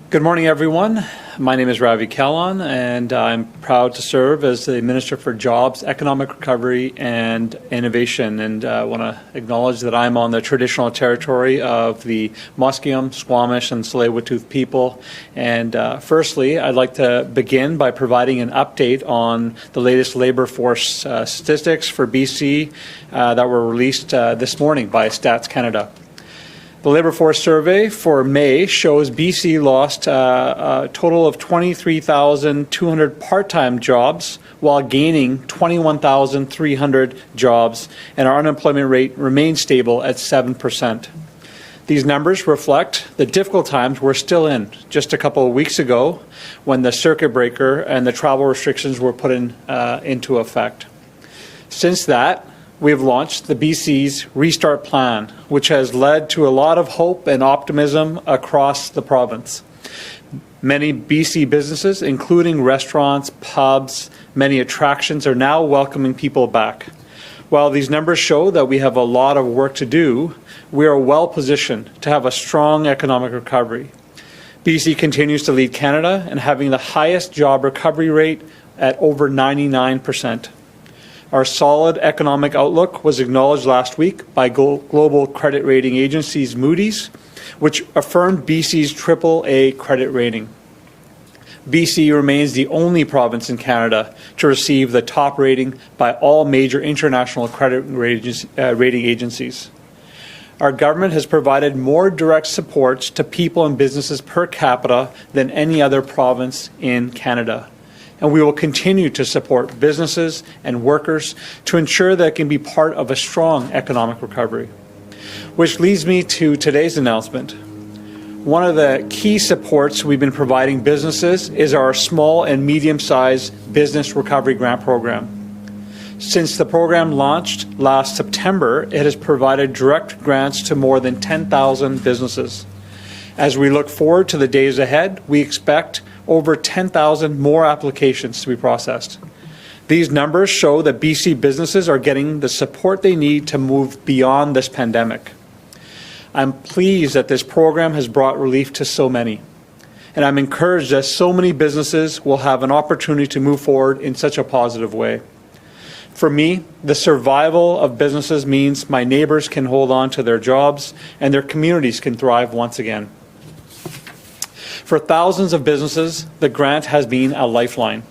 Good morning, everyone. My name is Ravi, Kahlon, and I'm proud to serve as the Minister for Jobs, Economic Recovery, and Innovation. And I want to acknowledge that I'm on the traditional territory of the Musqueam, Squamish, and Tsleil-Waututh people. And firstly, I'd like to begin by providing an update on the latest labour force statistics for BC that were released this morning by Stats Canada. The labour force survey for May shows BC lost a total of 23,200 part-time jobs while gaining 21,300 jobs, and our unemployment rate remains stable at 7%. These numbers reflect the difficult times we're still in. Just a couple of weeks ago, when the circuit breaker and the travel restrictions were put into effect. Since that, we have launched the BC's Restart Plan, which has led to a lot of hope and optimism across the province. Many BC businesses, including restaurants, pubs, many attractions, are now welcoming people back. While these numbers show that we have a lot of work to do, we are well positioned to have a strong economic recovery. BC continues to lead Canada in having the highest job recovery rate at over 99%. Our solid economic outlook was acknowledged last week by global credit rating agencies Moody's, which affirmed BC's AAA credit rating. BC remains the only province in Canada to receive the top rating by all major international credit rating agencies. Our government has provided more direct support to people and businesses per capita than any other province in Canada. And we will continue to support businesses and workers to ensure that it can be part of a strong economic recovery. Which leads me to today's announcement. One of the key supports we've been providing businesses is our small and medium-sized business recovery grant program. Since the program launched last September, it has provided direct grants to more than 10,000 businesses. As we look forward to the days ahead, we expect over 10,000 more applications to be processed. These numbers show that BC businesses are getting the support they need to move beyond this pandemic. I'm pleased that this program has brought relief to so many, and I'm encouraged that so many businesses will have an opportunity to move forward in such a positive way. For me, the survival of businesses means my neighbours can hold on to their jobs and their communities can thrive once again. For thousands of businesses, the grant has been a lifeline.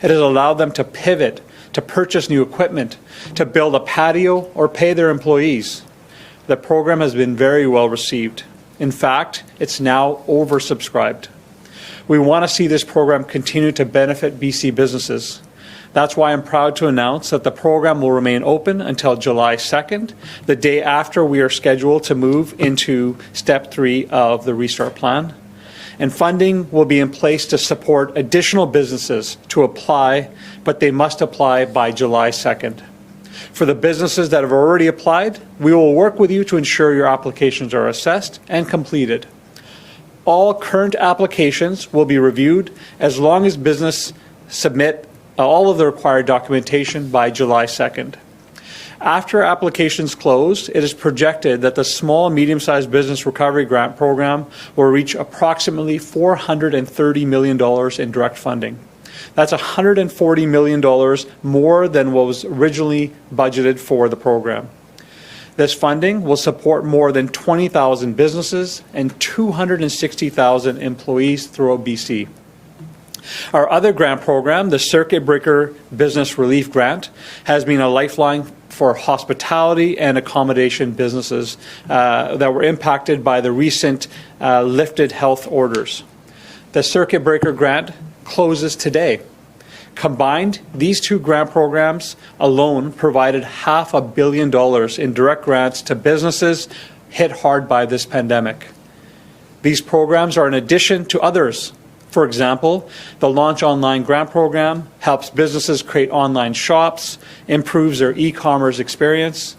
It has allowed them to pivot, to purchase new equipment, to build a patio, or pay their employees. The program has been very well received. In fact, it's now oversubscribed. We want to see this program continue to benefit BC businesses. That's why I'm proud to announce that the program will remain open until July 2nd, the day after we are scheduled to move into Step 3 of the Restart Plan. And funding will be in place to support additional businesses to apply, but they must apply by July 2nd. For the businesses that have already applied, we will work with you to ensure your applications are assessed and completed. All current applications will be reviewed as long as business submit all of the required documentation by July 2nd. After applications close, it is projected that the Small and Medium-Sized Business Recovery Grant Program will reach approximately $430 million in direct funding. That's $140 million more than what was originally budgeted for the program. This funding will support more than 20,000 businesses and 260,000 employees throughout BC. Our other grant program, the Circuit Breaker Business Relief Grant, has been a lifeline for hospitality and accommodation businesses that were impacted by the recent lifted health orders. The Circuit Breaker Grant closes today. Combined, these two grant programs alone provided $500 million in direct grants to businesses hit hard by this pandemic. These programs are in addition to others. For example, the Launch Online Grant Program helps businesses create online shops, improves their e-commerce experience.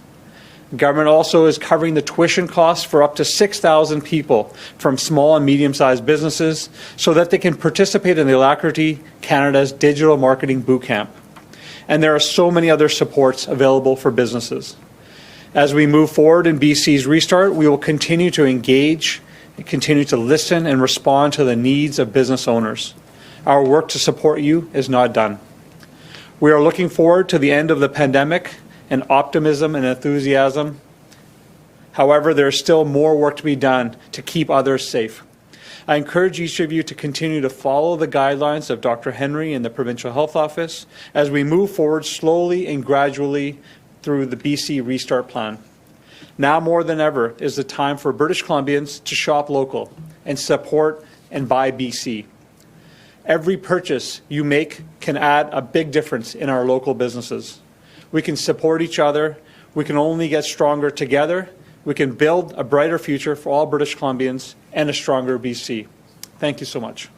Government also is covering the tuition costs for up to 6,000 people from small and medium-sized businesses so that they can participate in the Alacrity Canada's Digital Marketing Bootcamp. And there are so many other supports available for businesses. As we move forward in BC's restart, we will continue to engage, continue to listen and respond to the needs of business owners. Our work to support you is not done. We are looking forward to the end of the pandemic and optimism and enthusiasm. However, there is still more work to be done to keep others safe. I encourage each of you to continue to follow the guidelines of Dr. Henry and the Provincial Health Office as we move forward slowly and gradually through the BC Restart Plan. Now more than ever is the time for British Columbians to shop local and support and buy BC. Every purchase you make can add a big difference in our local businesses. We can support each other. We can only get stronger together. We can build a brighter future for all British Columbians and a stronger BC. Thank you so much.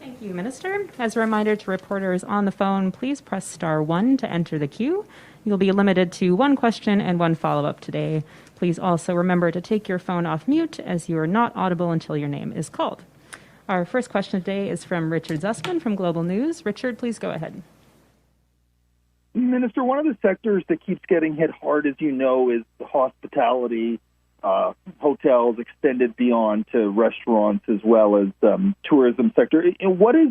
Thank you, Minister. As a reminder to reporters on the phone, please press *1 to enter the queue. You'll be limited to one question and one follow-up today. Please also remember to take your phone off mute as you are not audible until your name is called. Our first question today is from Richard Zussman from Global News. Richard, please go ahead. Minister, one of the sectors that keeps getting hit hard, as you know, is the hospitality, hotels extended beyond to restaurants as well as tourism sector. And what is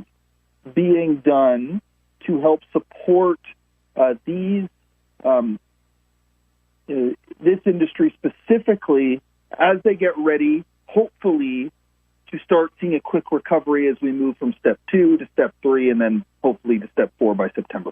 being done to help support this industry specifically as they get ready, hopefully, to start seeing a quick recovery as we move from step 2 to step 3 and then hopefully to step 4 by September?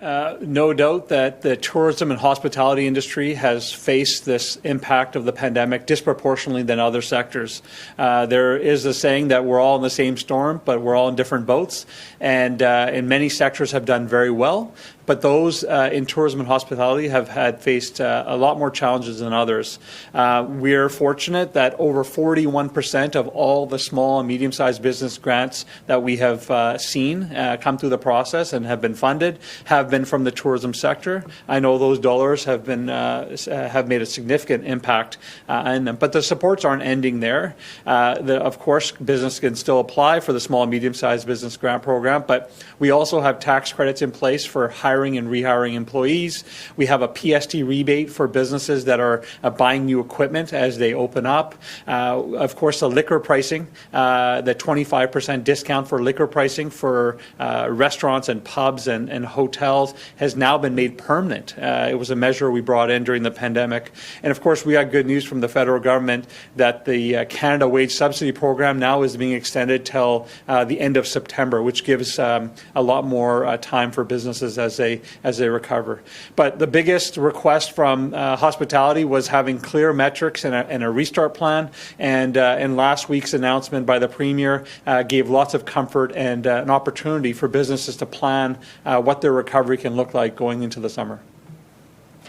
No doubt that the tourism and hospitality industry has faced this impact of the pandemic disproportionately than other sectors. There is a saying that we're all in the same storm, but we're all in different boats. And many sectors have done very well. But those in tourism and hospitality have faced a lot more challenges than others. We're fortunate that over 41% of all the small and medium-sized business grants that we have seen come through the process and have been funded have been from the tourism sector. I know those dollars have been have made a significant impact in them, but the supports aren't ending there. Of course, business can still apply for the small and medium-sized business grant program, but we also have tax credits in place for hiring and rehiring employees. We have a PST rebate for businesses that are buying new equipment as they open up. Of course, the liquor pricing, the 25% discount for liquor pricing for restaurants and pubs and hotels has now been made permanent. It was a measure we brought in during the pandemic. And of course, we got good news from the federal government that the Canada Wage Subsidy Program now is being extended till the end of September, which gives a lot more time for businesses as they recover. But the biggest request from hospitality was having clear metrics and a restart plan. And last week's announcement by the Premier gave lots of comfort and an opportunity for businesses to plan what their recovery can look like going into the summer.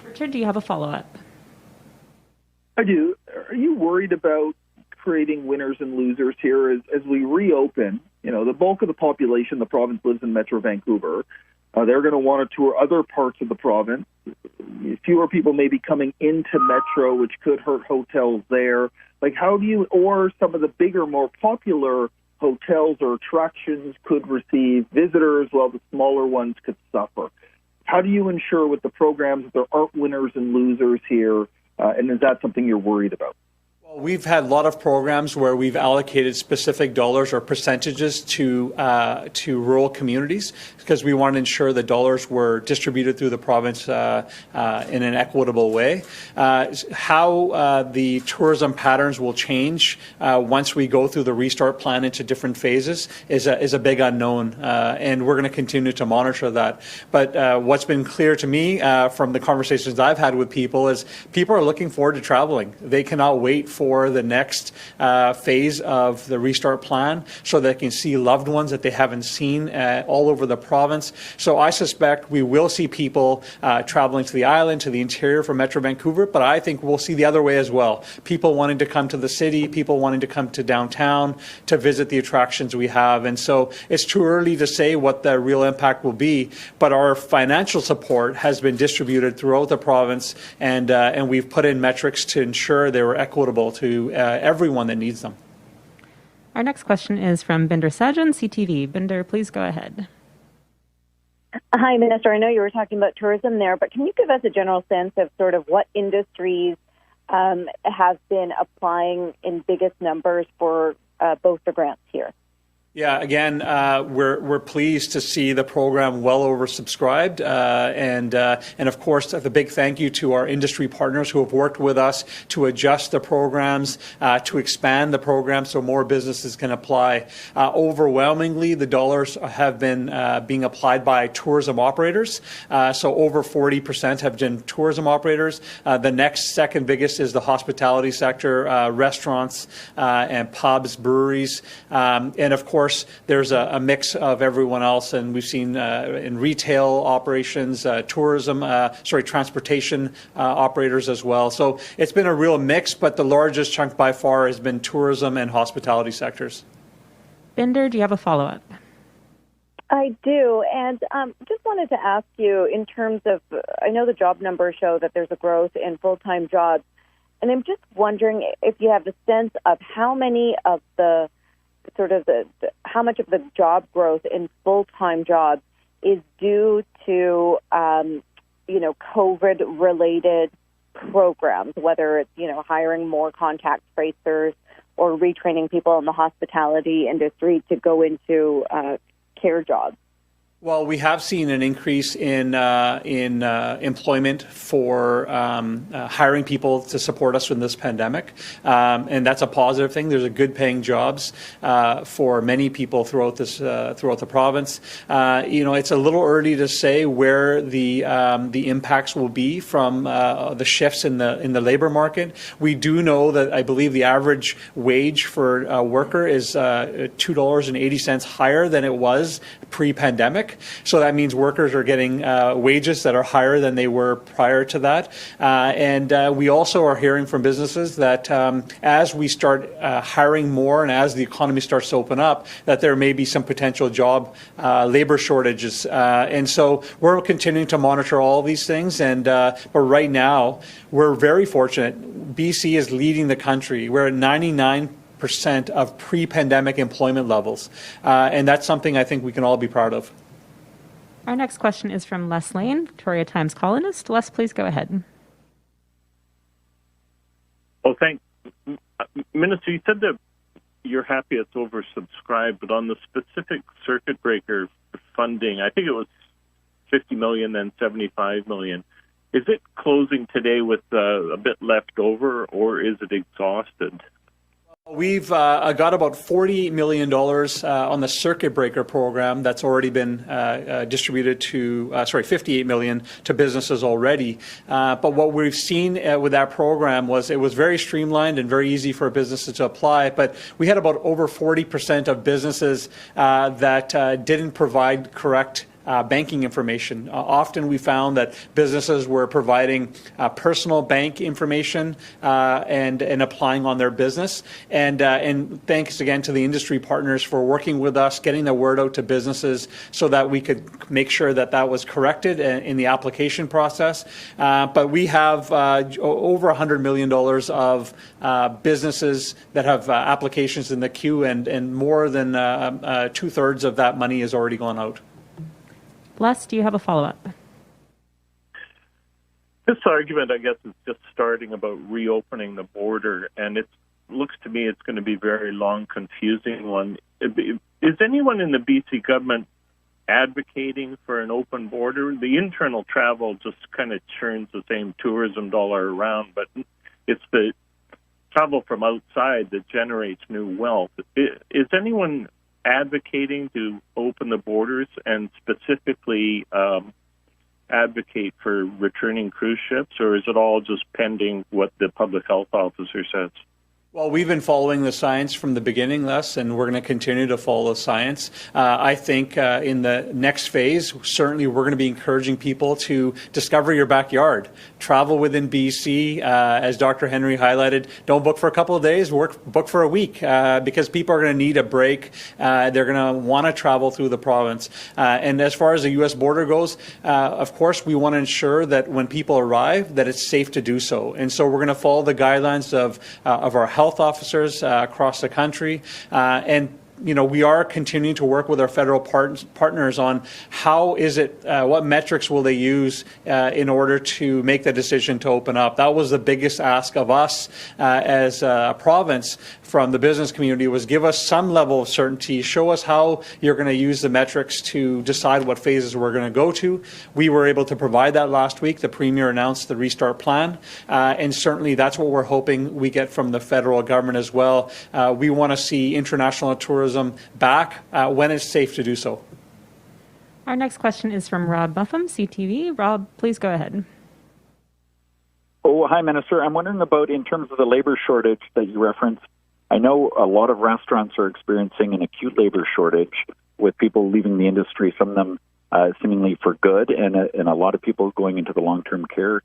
Richard, do you have a follow-up? I do. Are you worried about creating winners and losers here as we reopen? You know, the bulk of the population, the province lives in Metro Vancouver. They're going to want to tour other parts of the province. Fewer people may be coming into Metro, which could hurt hotels there. Like, how do you, or some of the bigger, more popular hotels or attractions could receive visitors while the smaller ones could suffer. How do you ensure with the programs that there aren't winners and losers here? And is that something you're worried about? Well, we've had a lot of programs where we've allocated specific dollars or percentages to rural communities because we want to ensure the dollars were distributed through the province in an equitable way. How the tourism patterns will change once we go through the restart plan into different phases is a big unknown, and we're going to continue to monitor that. But what's been clear to me from the conversations I've had with people is people are looking forward to traveling. They cannot wait for the next phase of the restart plan so they can see loved ones that they haven't seen all over the province. So I suspect we will see people traveling to the island, to the interior from Metro Vancouver, but I think we'll see the other way as well. People wanting to come to the city, people wanting to come to downtown to visit the attractions we have. And so it's too early to say what the real impact will be, but our financial support has been distributed throughout the province, and we've put in metrics to ensure they were equitable to everyone that needs them. Our next question is from Binder Sajan, CTV. Binder, please go ahead. Hi, Minister. I know you were talking about tourism there, but can you give us a general sense of sort of what industries have been applying in biggest numbers for both the grants here? Yeah, again, we're pleased to see the program well oversubscribed, and of course the big thank you to our industry partners who have worked with us to adjust the programs, to expand the program so more businesses can apply. Overwhelmingly, the dollars have been being applied by tourism operators. So over 40% have been tourism operators. The next second biggest is the hospitality sector, restaurants and pubs, breweries, and of course there's a mix of everyone else, and we've seen in retail operations, transportation operators as well. So it's been a real mix, but the largest chunk by far has been tourism and hospitality sectors. Binder, do you have a follow-up? I do, and just wanted to ask you in terms of, I know the job numbers show that there's a growth in full-time jobs, and I'm just wondering if you have a sense of how many of the how much of the job growth in full-time jobs is due to, COVID-related programs, whether it's, hiring more contact tracers or retraining people in the hospitality industry to go into care jobs. Well, we have seen an increase in employment for hiring people to support us in this pandemic, and that's a positive thing. There's a good paying jobs for many people throughout the province. It's a little early to say where the impacts will be from the shifts in the labor market. We do know that I believe the average wage for a worker is $2.80 higher than it was pre-pandemic. So that means workers are getting wages that are higher than they were prior to that. And we also are hearing from businesses that as we start hiring more and as the economy starts to open up, that there may be some potential job labor shortages. And so we're continuing to monitor all these things. But right now, we're very fortunate. BC is leading the country. We're at 99% of pre-pandemic employment levels. And that's something I think we can all be proud of. Our next question is from Les Lane, Victoria Times columnist. Les, please go ahead. Oh, thanks. Minister, you said that you're happy it's oversubscribed, but on the specific circuit breaker funding, I think it was $50 million, then $75 million. Is it closing today with a bit left over, or is it exhausted? We've got about $48 million on the circuit breaker program that's already been distributed to, $58 million to businesses already. But what we've seen with that program was it was very streamlined and very easy for businesses to apply. But we had about over 40% of businesses that didn't provide correct banking information. Often we found that businesses were providing personal bank information and applying on their business. And thanks again to the industry partners for working with us, getting the word out to businesses so that we could make sure that that was corrected in the application process. But we have over $100 million of businesses that have applications in the queue, and more than 2/3 of that money has already gone out. Les, do you have a follow-up? This argument, I guess, is just starting about reopening the border, and it looks to me it's going to be a very long, confusing one. Is anyone in the BC government advocating for an open border? The internal travel just kind of churns the same tourism dollar around, but it's the travel from outside that generates new wealth. Is anyone advocating to open the borders and specifically advocate for returning cruise ships, or is it all just pending what the public health officer says? Well, we've been following the science from the beginning, Les, and we're going to continue to follow science. I think in the next phase, certainly we're going to be encouraging people to discover your backyard. Travel within BC, as Dr. Henry highlighted, don't book for a couple of days, book for a week, because people are going to need a break. They're going to want to travel through the province. And as far as the U.S. border goes, of course, we want to ensure that when people arrive, that it's safe to do so. And so we're going to follow the guidelines of our health officers across the country, and we are continuing to work with our federal partners on how is it, what metrics will they use in order to make the decision to open up. That was the biggest ask of us as a province from the business community, was give us some level of certainty, show us how you're going to use the metrics to decide what phases we're going to go to. We were able to provide that last week. The Premier announced the restart plan, and certainly that's what we're hoping we get from the federal government as well. We want to see international tourism back when it's safe to do so. Our next question is from Rob Buffum, CTV. Rob, please go ahead. Oh, hi, Minister. I'm wondering about, in terms of the labor shortage that you referenced, I know a lot of restaurants are experiencing an acute labor shortage with people leaving the industry, some of them seemingly for good, and a lot of people going into the long-term care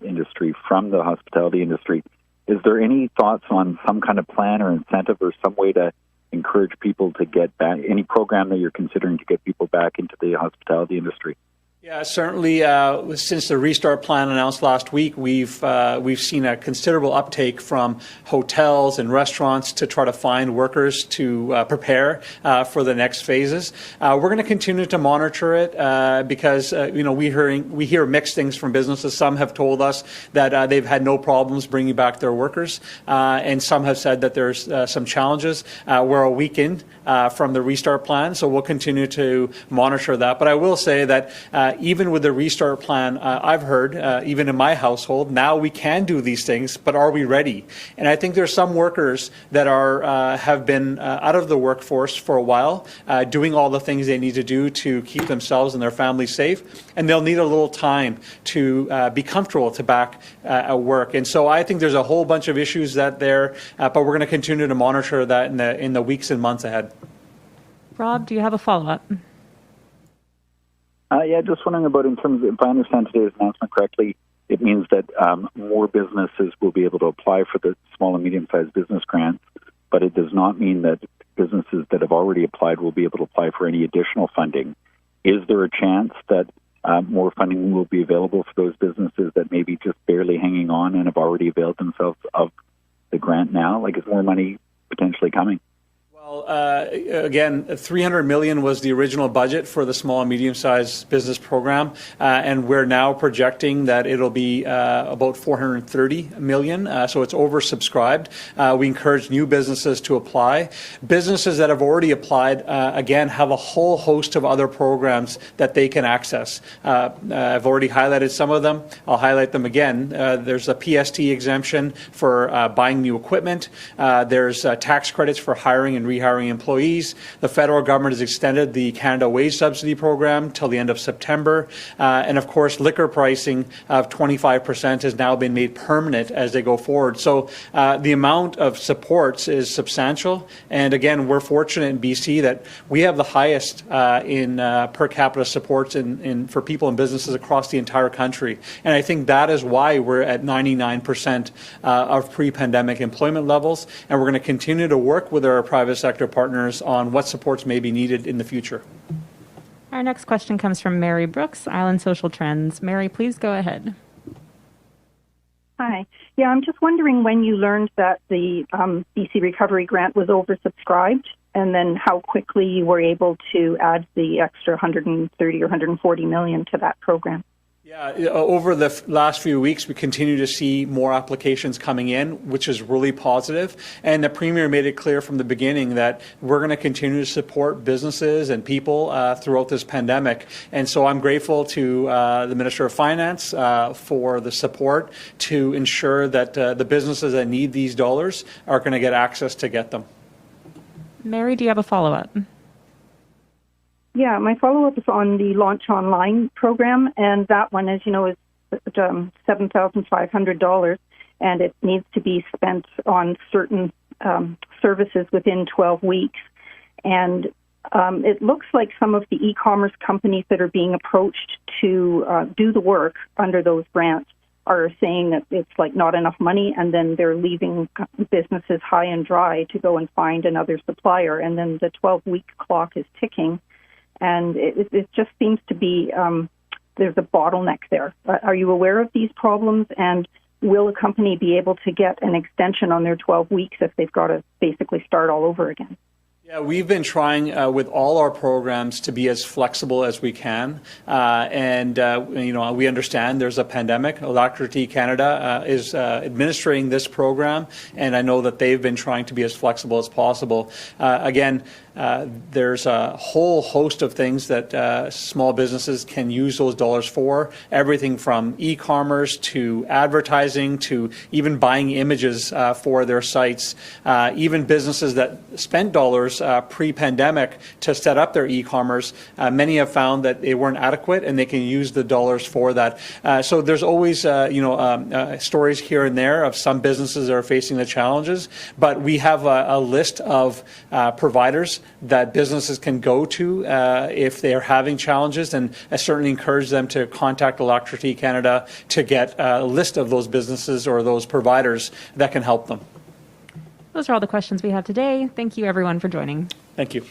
industry from the hospitality industry. Is there any thoughts on some kind of plan or incentive or some way to encourage people to get back, any program that you're considering to get people back into the hospitality industry? Yeah, certainly. Since the restart plan announced last week, we've seen a considerable uptake from hotels and restaurants to try to find workers to prepare for the next phases. We're going to continue to monitor it because we hear mixed things from businesses. Some have told us that they've had no problems bringing back their workers, and some have said that there's some challenges. We're a week in from the restart plan, so we'll continue to monitor that. But I will say that even with the restart plan, I've heard, even in my household, now we can do these things, but are we ready? And I think there's some workers that have been out of the workforce for a while, doing all the things they need to do to keep themselves and their families safe, and they'll need a little time to be comfortable to back at work. And so I think there's a whole bunch of issues but we're going to continue to monitor that in the weeks and months ahead. Rob, do you have a follow-up? Yeah, just wondering about, in terms of, if I understand today's announcement correctly, it means that more businesses will be able to apply for the small and medium-sized business grants, but it does not mean that businesses that have already applied will be able to apply for any additional funding. Is there a chance that more funding will be available for those businesses that may be just barely hanging on and have already availed themselves of the grant now? Like, is more money potentially coming? Well, again, $300 million was the original budget for the small and medium-sized business program, and we're now projecting that it'll be about $430 million, so it's oversubscribed. We encourage new businesses to apply. Businesses that have already applied, again, have a whole host of other programs that they can access. I've already highlighted some of them. I'll highlight them again. There's a PST exemption for buying new equipment. There's tax credits for hiring and rehiring employees. The federal government has extended the Canada Wage Subsidy Program till the end of September. And of course, liquor pricing of 25% has now been made permanent as they go forward. So the amount of supports is substantial. And again, we're fortunate in BC that we have the highest in per capita supports for people and businesses across the entire country. And I think that is why we're at 99% of pre-pandemic employment levels. And we're going to continue to work with our private sector partners on what supports may be needed in the future. Our next question comes from Mary Brooks, Island Social Trends. Mary, please go ahead. Hi. Yeah, I'm just wondering when you learned that the BC Recovery Grant was oversubscribed, and then how quickly you were able to add the extra 130 or 140 million to that program. Yeah, over the last few weeks, we continue to see more applications coming in, which is really positive. And the Premier made it clear from the beginning that we're going to continue to support businesses and people throughout this pandemic. And so I'm grateful to the Minister of Finance for the support to ensure that the businesses that need these dollars are going to get access to get them. Mary, do you have a follow-up? Yeah, my follow-up is on the Launch Online program, and that one, as you know, is $7,500, and it needs to be spent on certain services within 12 weeks. And it looks like some of the e-commerce companies that are being approached to do the work under those grants are saying that it's like not enough money, and then they're leaving businesses high and dry to go and find another supplier, and then the 12-week clock is ticking. And it just seems to be there's a bottleneck there. Are you aware of these problems? And will a company be able to get an extension on their 12 weeks if they've got to basically start all over again? Yeah, we've been trying with all our programs to be as flexible as we can, we understand there's a pandemic. Alacrity Canada is administering this program, and I know that they've been trying to be as flexible as possible. There's a whole host of things that small businesses can use those dollars for, everything from e-commerce to advertising to even buying images for their sites. Even businesses that spent dollars pre-pandemic to set up their e-commerce, many have found that they weren't adequate and they can use the dollars for that. So there's always stories here and there of some businesses that are facing the challenges, but we have a list of providers that businesses can go to if they are having challenges, and I certainly encourage them to contact Alacrity Canada to get a list of those businesses or those providers that can help them. Those are all the questions we have today. Thank you, everyone, for joining. Thank you.